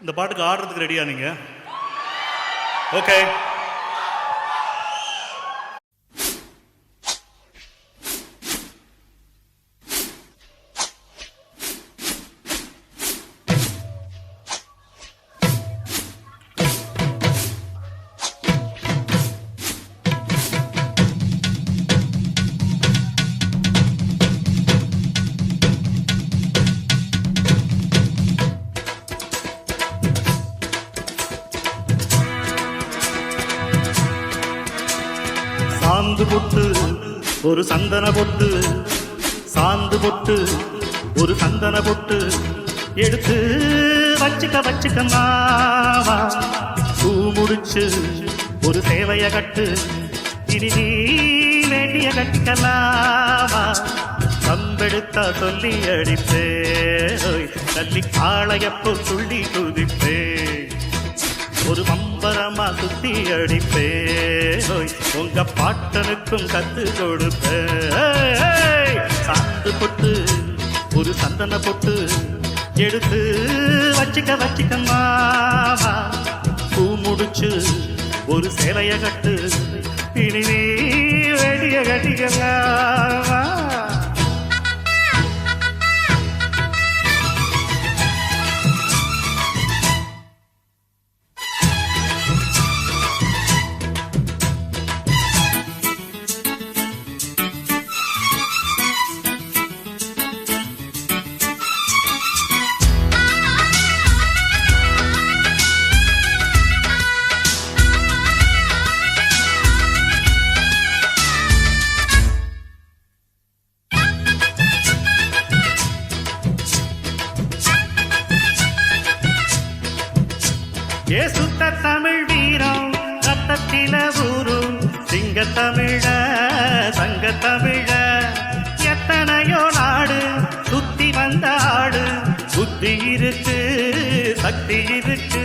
இந்த பாட்டுக்கு ஆடுறதுக்கு ரெடியா நீங்க? ஓகே. சாந்து பொட்டு ஒரு சந்தன பொட்டு, சாந்து பொட்டு ஒரு சந்தன பொட்டு எடுத்து வச்சுக்க மாவா. பூ முடிச்சு ஒரு சேவைய கட்டு, இனி நீ வேண்டிய கட்டிக்கலாமா. கம்பெடுத்தா சொல்லி அடிப்பே, தள்ளி காளையப்போ துள்ளி குதிப்பே, ஒரு மம்பரமா சுத்தி அடிப்பே, உங்க பாட்டனுக்கும் கத்து கொடுப்பே. சாந்து பொட்டு ஒரு சந்தன பொட்டு எடுத்து வச்சுக்க மாமா. பூ முடிச்சு ஒரு சேலைய கட்டு, இனி நீ வேடிய கட்டிக்கலாமா. ஏ சுத்த தமிழ் வீரம் ரத்தத்தில ஊரும் சிங்க தமிழ சங்க தமிழ, எத்தனையோ நாடு சுத்தி வந்த ஆடு, புத்தி இருக்கு சக்தி இருக்கு.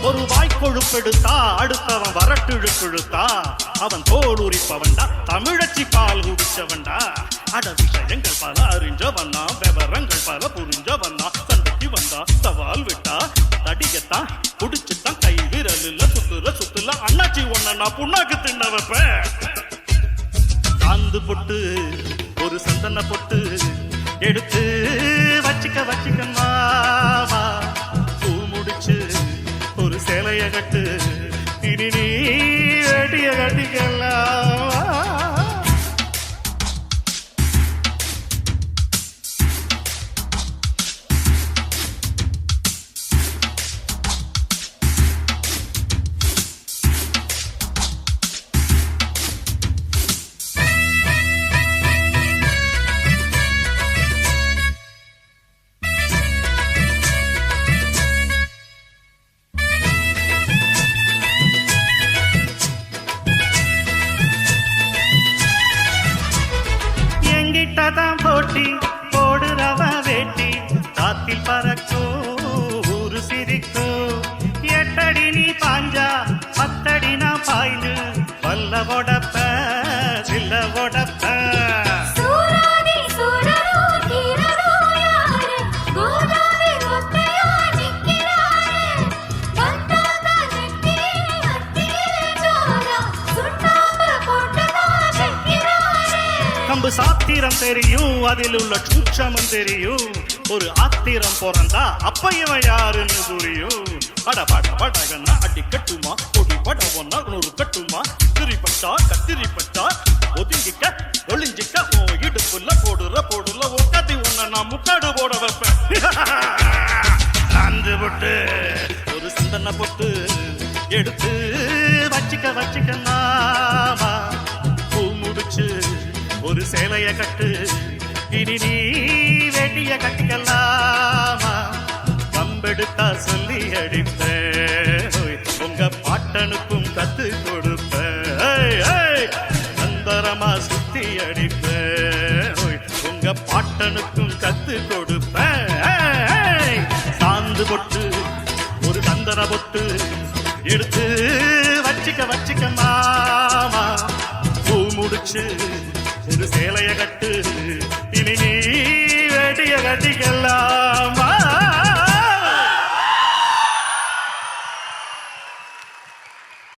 ஒரு வாய்க்கொழுப்பெடுத்தா அடுத்தவன் வரட்டிழுப்பெடுத்தா, அவன் தோல் உரிப்பவன்டா தமிழச்சி பால் குடிச்சவன்டா. அட விஷயங்கள் பல அறிஞ்சவன்னா, விவரங்கள் பல புரிஞ்சவன்னா, சண்டைக்கு வந்தா சவால் விட்டா தடியத்தான் குடிச்சுத்தான் கை விரலில் சுத்துல அண்ணாச்சி ஒன்ன நான் புண்ணாக்கு தின்ன வைப்பேன். சாந்து பொட்டு ஒரு சந்தன பொட்டு எடுத்து வச்சுக்க மாமா. பூ முடிச்சு ஒரு சேலைய கட்டு, இனி நீ வேடிய கட்டிக்கலாமா. தான் போட்டி போடுறவ வேட்டி, காத்தில் பறக்கும் ஊரு சிரிக்கும். 8 அடி நீ பாஞ்சா 10 அடி நான் பாய்ந்து, வல்ல உடப்ப சில்ல உடப்ப. கம்பு சாத்திரம் தெரியும், அதில் உள்ள சூட்சமும் தெரியும். ஒரு ஆத்திரம் பிறந்தா அப்ப இவன் யாருன்னு புரியும். படகன்னா அடி கட்டுமா, கொடி பட ஒன்னா 100 கட்டுமா. திரிப்பட்டா கத்திரிப்பட்டா ஒதுங்கிக்க ஒளிஞ்சிக்க, இடுப்புல போடுற ஒக்கத்தி உன்ன நான் முக்காடு போட வைப்பேன். சாந்து பொட்டு ஒரு சந்தன பொட்டு எடுத்து வச்சுக்க மாமா. பூ முடிச்சு ஒரு சேலைய கட்டு, இனி நீ வேண்டிய கட்டிக்கலாமா. கம்பெடுத்தா சொல்லி அடிப்பேன், உங்க பாட்டனுக்கும் கத்து கொடுப்பேன். அந்தரமா சுத்தி அடிப்பேன், உங்க பாட்டனுக்கும் கத்து கொடுப்பேன். சாந்து பொட்டு ஒரு சந்தன பொட்டு எடுத்து வச்சிக்க வச்சிக்க மாமா பூ முடிச்சு ஒரு சேலைய கட்டு